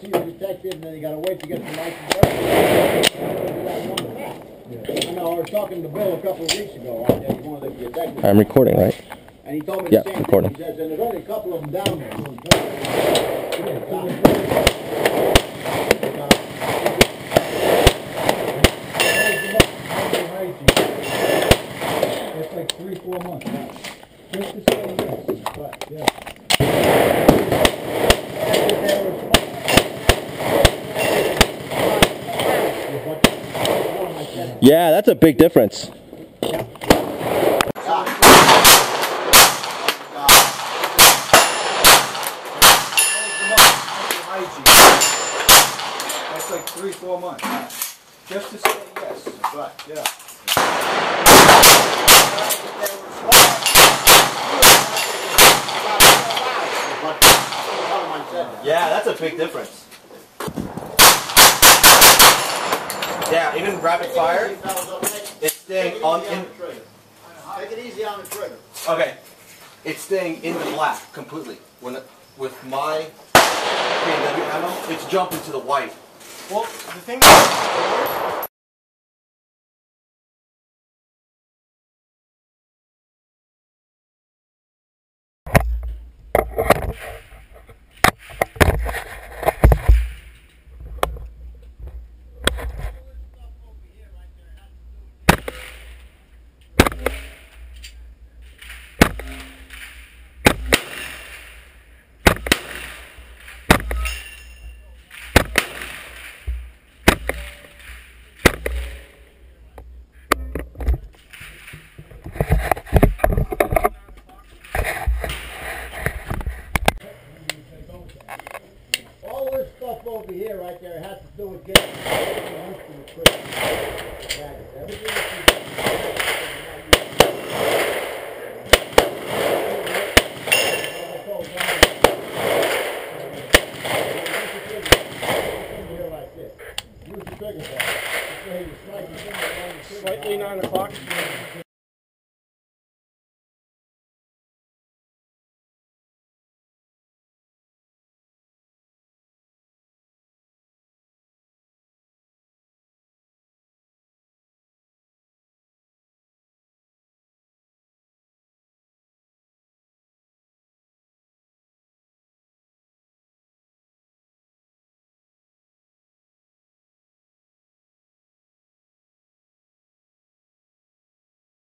see the detective, and then you got to wait to get the license. I know, I was talking to Bill a couple of weeks ago. I was one of the detectives. I'm recording, right? And he told me Yeah, the same recording. thing. He says, and there's only a couple of them down there. It's like 3-4 months now. Just to say yes, but yeah. Yeah, that's a big difference. That's like 3-4 months. Just to say yes. Right, yeah. Yeah, that's a big difference. Yeah, even rapid fire, it's staying on in. Take it easy on the trigger. Okay, it's staying in the black completely. When with my BMW ammo, it's jumping to the white. Well, the thing is,